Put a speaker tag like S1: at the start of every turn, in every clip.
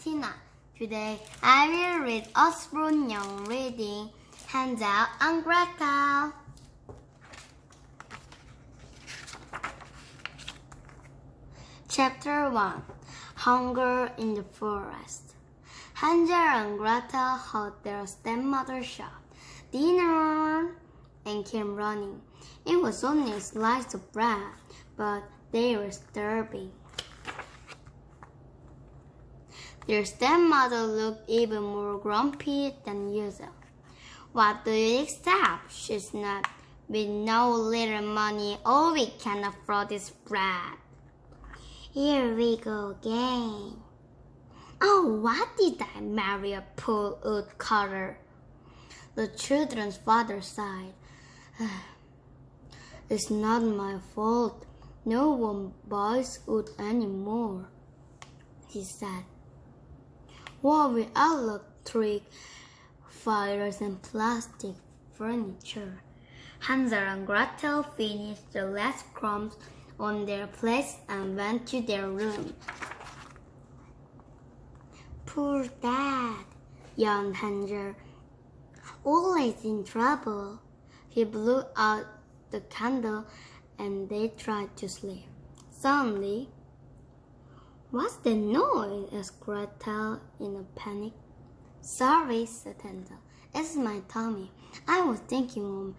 S1: Tina. Today I will read Osborne Young reading Hansel and Gretel. Chapter 1. Hunger in the Forest. Hansel and Gretel heard their stepmother shout, "Dinner!" and came running. It was only a slice of bread, but they were starving. Their stepmother looked even more grumpy than usual. "What do you expect?" she snapped. "With no little money, all we can afford is bread." "Here we go again." "Oh, what did I marry a poor woodcutter?" The children's father sighed. "It's not my fault. No one buys wood anymore," he said. "What with electric fires and plastic furniture?" Hansel and Gretel finished the last crumbs on their plates and went to their room. "Poor Dad," yawned Hansel. "Always in trouble." He blew out the candle and they tried to sleep. Suddenly, "What's the noise?" asked Gretel in a panic. "Sorry," said Hansel. "It's my tummy. I was thinking of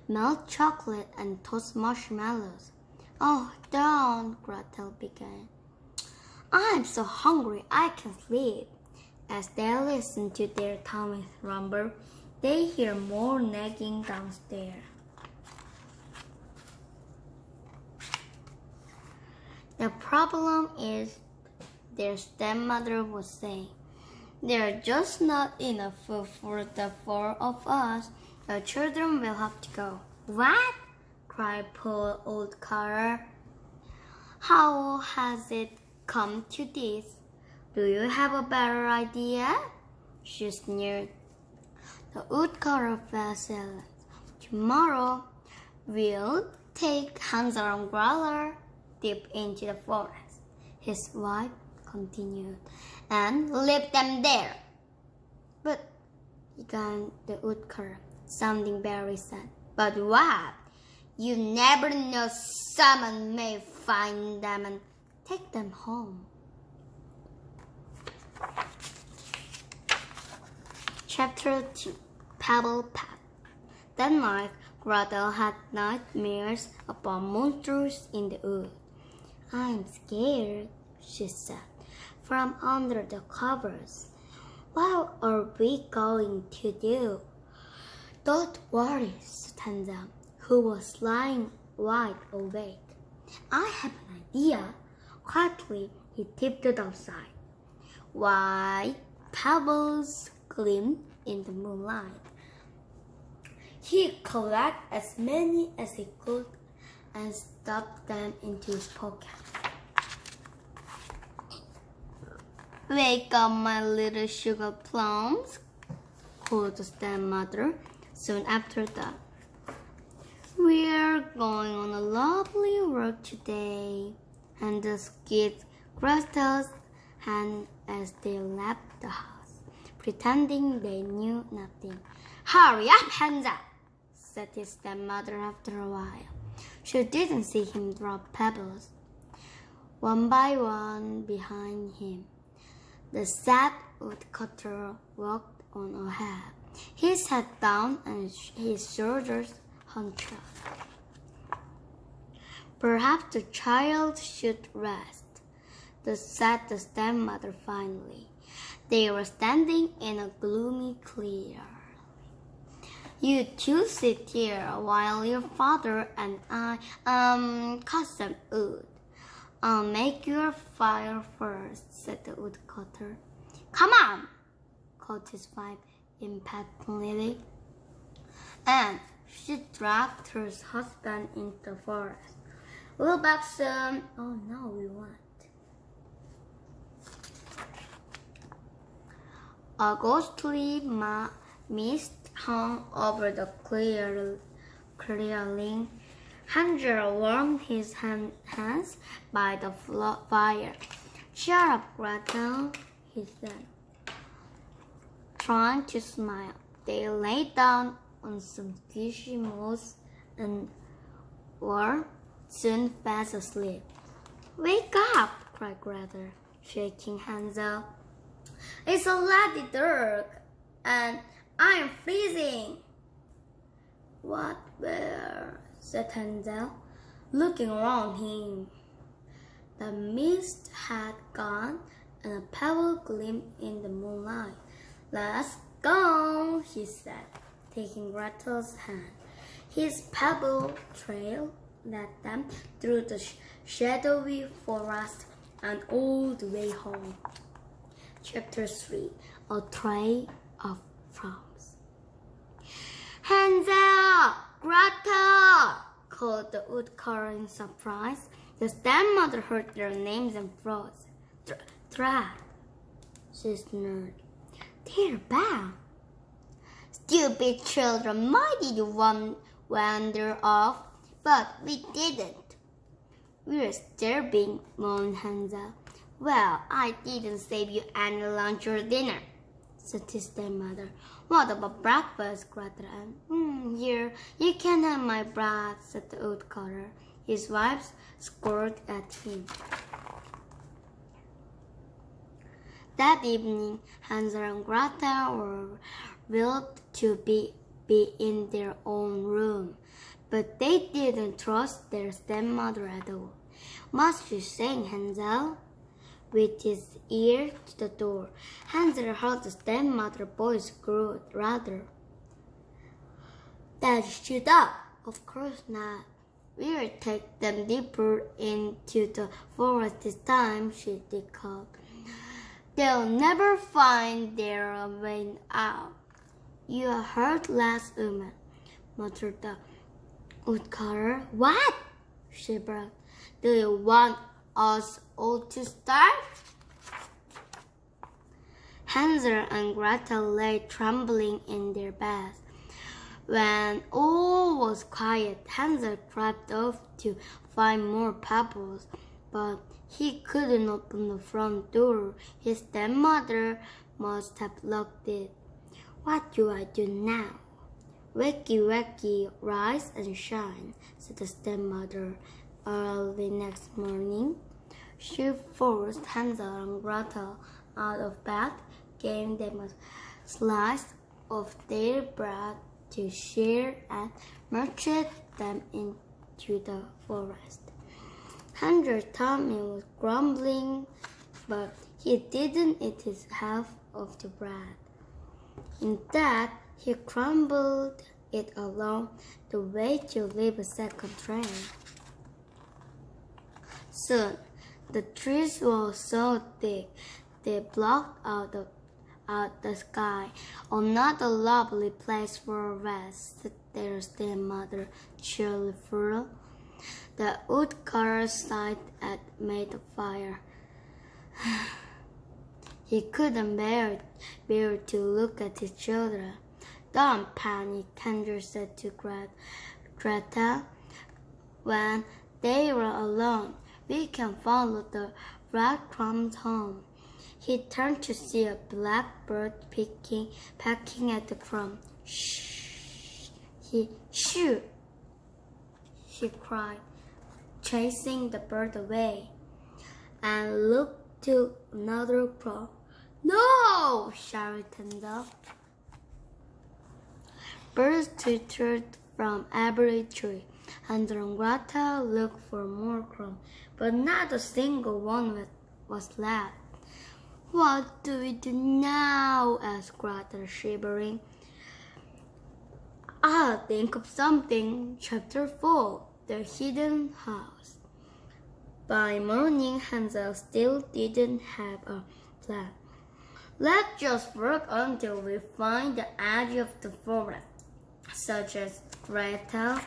S1: milk chocolate and toast marshmallows." "Oh, don't," Gretel began. "I'm so hungry I can't sleep." As they listen to their tummies rumble, they hear more nagging downstairs. "The problem is," their stepmother was saying, "there's just not enough food for the 4 of us. The children will have to go." "What?" cried poor old Carter. "How has it come to this? Do you have a better idea?" She sneered. The woodcutter fell silent. "Tomorrow, we'll take Hansel and Gretel deep into the forest," his wife continued, "and leave them there." "But," began the woodcutter, sounding very sad. "But what?" "You never know. Someone may find them and take them home." Chapter 2. Pebble Path. That night, Gretel had nightmares about monsters in the wood. "I'm scared," she said, from under the covers. "What are we going to do?" "Don't worry," said Hansel, who was lying wide awake. "I have an idea." Quietly, he tiptoed outside. White pebbles gleamed in the moonlight. He collected as many as he could and stuffed them into his pocket. "Wake up, my little sugar plums," called the stepmother soon after that. "We're going on a lovely walk today," and the kids Gretel's hand as they left the house, pretending they knew nothing. "Hurry up, Hansel," said his stepmother after a while. She didn't see him drop pebbles. One by one behind him, the sad woodcutter walked on ahead, his head down and his shoulders hunched up. "Perhaps the child should rest," said the stepmother finally. They were standing in a gloomy clearing. "You two sit here while your father and I cut some wood. I'll make you a fire first," said the woodcutter. "Come on," called his wife impatiently. And she dragged her husband into the forest. "We'll back soon." "Oh no, we won't." A ghostly mist hung over the clearing. Hansel warmed his hands by the fire. "Cheer up, Gretel," he he said, trying to smile. They lay down on some squishy moss and were soon fast asleep. "Wake up!" cried Gretel, shaking Hansel. "It's already dark, and I'm freezing." "What where?" said Hansel, looking around him. The mist had gone, and a pebble gleamed in the moonlight. "Let's go," he said, taking Gretel's hand. His pebble trail led them through the shadowy forest and all the way home. Chapter 3. A Tray of Crumbs. "Hansel! Gretel!" called the woodcutter in surprise. The stepmother heard their names and froze. "Drat!" she snarled. "They're back." "Stupid children, why did you wander off?" "But we didn't. We're starving," moaned Hansel. "Well, I didn't save you any lunch or dinner," said his stepmother. "What about breakfast?" Gretel asked. "Here, you can have my bread," said the woodcutter. His wife scolded at him. That evening, Hansel and Gretel were willed to be in their own room, but they didn't trust their stepmother at all. "What's she saying, Hansel?" With his ear to the door, Hansel heard the stepmother's voice grow louder. "That stood up." "Of course not. We'll take them deeper into the forest this time," she declared. "They'll never find their way out." "You heard last woman," muttered the woodcutter. "What?" she barked. "Do you want us all to starve?" Hansel and Gretel lay trembling in their beds. When all was quiet, Hansel crept off to find more pebbles, but he couldn't open the front door. His stepmother must have locked it. "What do I do now?" "Wakey, wakey, rise and shine," said the stepmother. Early next morning, she forced Hansel and Gretel out of bed, gave them a slice of their bread to share, and marched them into the forest. Hansel's tummy was grumbling, but he didn't eat his half of the bread. Instead, he crumbled it along the way to leave a second trail. Soon, the trees were so thick they blocked out the sky. "Another lovely place for a rest," said their stepmother cheerfully. The woodcutter sighed and made a fire. He couldn't bear to look at his children. "Don't panic," Hansel said to Gretel when they were alone. "We can follow the breadcrumbs home." He turned to see a blackbird pecking at the crumb. "Shh! Shoo!" she cried, chasing the bird away, and looked to another crumb. "No!" shouted Hansel. Birds twittered from every tree. Hansel and Gretel looked for more crumbs, but not a single one was left. "What do we do now?" asked Gretel, shivering. "I'll think of something." Chapter 4. The Hidden House. By morning, Hansel still didn't have a plan. "Let's just work until we find the edge of the forest," suggested Gretel.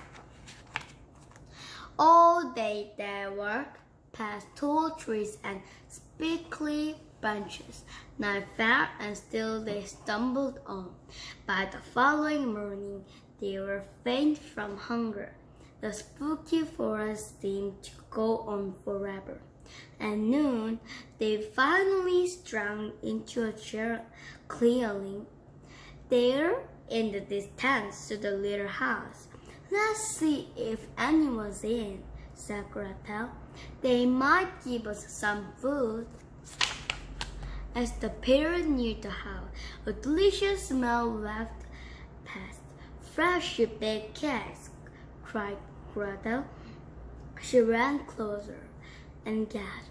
S1: All day they worked past tall trees and spiky branches. Night fell, and still they stumbled on. By the following morning, they were faint from hunger. The spooky forest seemed to go on forever. At noon, they finally strolled into a clearing. There, in the distance, stood a little house. "Let's see if anyone's in," said Gretel. "They might give us some food." As they peered near the house, a delicious smell wafted past. "Fresh baked cakes!" cried Gretel. She ran closer and gasped.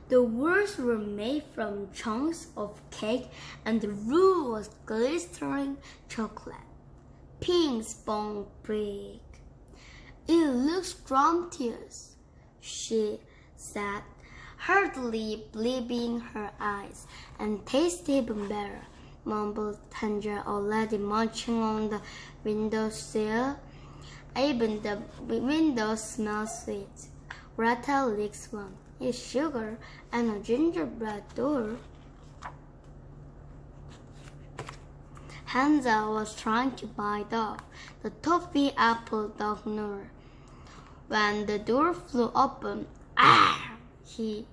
S1: The words were made from chunks of cake, and the roof was glistening chocolate. Pink spun brick. "It looks scrumptious," she said, hardly believing her eyes. "And tastes even better," mumbled Tanger, already munching on the windowsill. "Even the windows smell sweet." Gretel licked one. "It's sugar and a gingerbread door." Hansel was trying to bite off the toffee apple dog knew. When the door flew open, "Ah!" he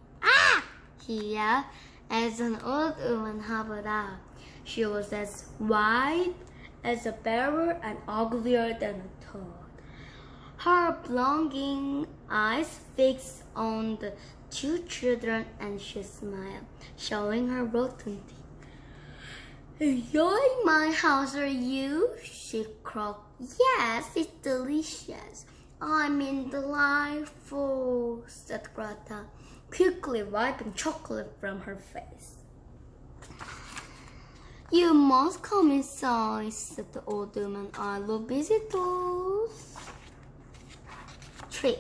S1: yelled as an old woman hobbled out. She was as white as a bear and uglier than a toad. Her blinding eyes fixed on the two children, and she smiled, showing her rotten teeth. "Enjoying my house, are you?" she croaked. "Yes, it's delicious. I mean delightful," said Gretel, quickly wiping chocolate from her face. "You must come inside," said the old woman. "I love visitors." 3.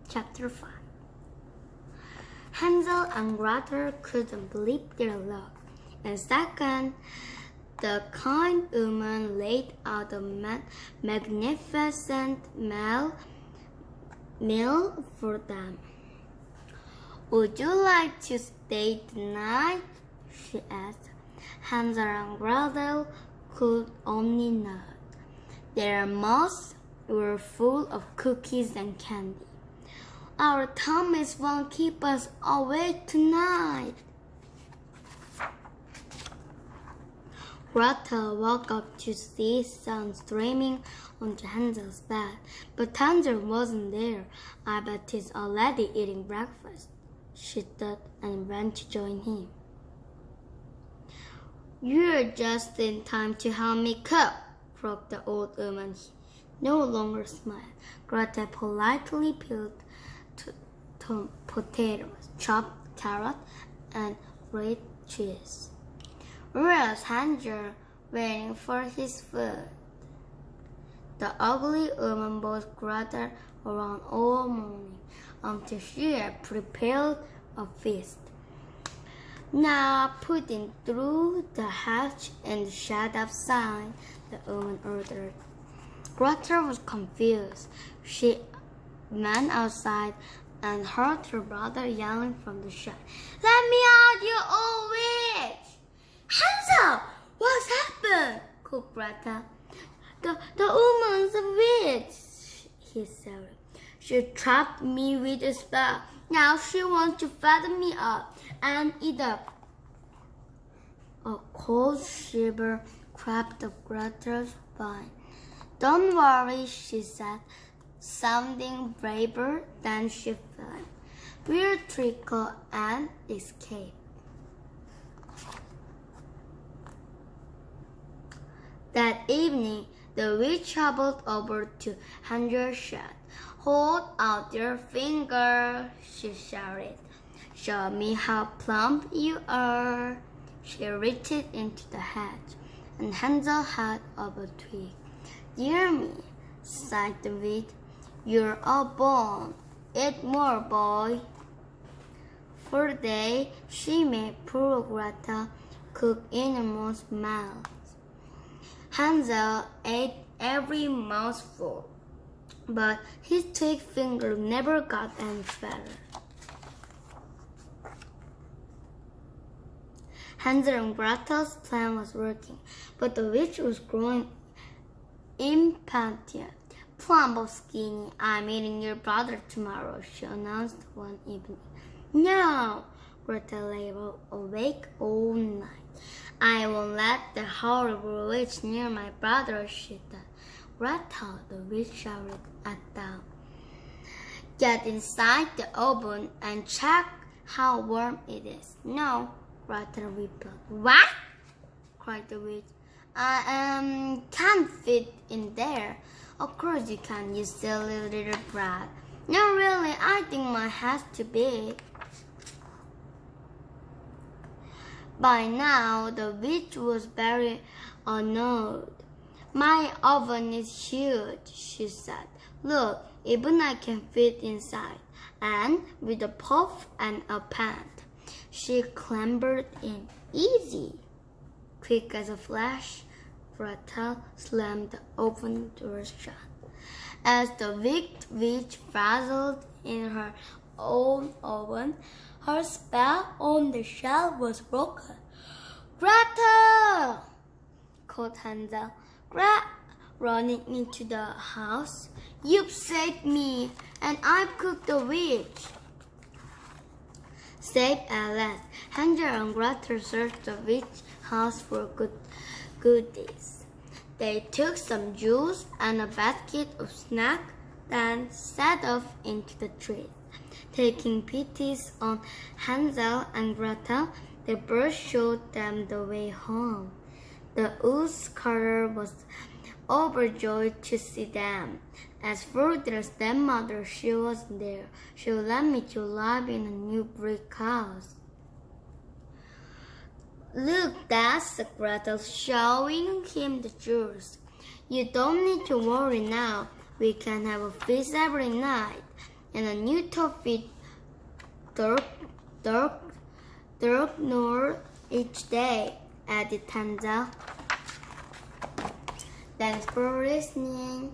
S1: Chapter 5. Hansel and Gretel couldn't believe their luck. And second, the kind woman laid out a magnificent meal for them. "Would you like to stay the night?" she asked. Hansel and Gretel could only nod. Their mouths were full of cookies and candy. "Our tummies won't keep us awake tonight." Gretel woke up to see sun streaming onto Hansel's bed, but Hansel wasn't there. "I bet he's already eating breakfast," she thought, and ran to join him. "You're just in time to help me cook," croaked the old woman. He no longer smiled. Gretel politely peeled potatoes, chopped carrot, and grated cheese. Whereas Hansel waiting for his food. The ugly woman bossed Gretel around all morning until she had prepared a feast. "Now put in through the hatch and shut outside," the woman ordered. Gretel was confused. She ran outside and heard her brother yelling from the shed. "Let me out, you old witch!" "Hansel, what's happened?" called Gretel. The woman's a witch," he said. "She trapped me with a spell. Now she wants to fatten me up and eat up." A cold shiver crept up Gretel's spine. "Don't worry," she said, sounding braver than she felt. "We'll trickle and escape." That evening, the witch hobbled over to Hansel's shed. "Hold out your finger," she shouted. "Show me how plump you are." She reached into the hatch, and Hansel held up a twig. "Dear me," sighed the witch, "you're all bone. Eat more, boy." For the day, she made poor Gretel cook enormous mouths. Hansel ate every mouthful, but his twig finger never got any fatter. Hansel and Gretel's plan was working, but the witch was growing impatient. "Plump or skinny, I'm eating your brother tomorrow," she announced one evening. No, Gretel lay awake all night. I won't let the horrible witch near my brother, she said. Gretel, the witch shouted at them. Get inside the oven and check how warm it is. No, Gretel replied. What? Cried the witch. I can't fit in there. Of course you can, you silly little brat. No, really, I think mine has to be. By now, the witch was very annoyed. My oven is huge, she said. Look, even I can fit inside. And with a puff and a pant, she clambered in. Easy. Quick as a flash, Gretel slammed the oven door shut. As the wicked witch frazzled in her own oven, her spell on the shell was broken. Gretel! called Hansel, running into the house. You've saved me, and I've cooked the witch. Saved at last, Hansel and Gretel searched the witch's house for goodies. They took some juice and a basket of snacks, then set off into the trees. Taking pity on Hansel and Gretel, the birds showed them the way home. The woodcutter was overjoyed to see them. As for their stepmother, she wasn't there. She let me to live in a new brick house. Look, that's Gretel, showing him the jewels. You don't need to worry now. We can have a feast every night, and a new toffee north each day, added Hansel. Thanks for listening.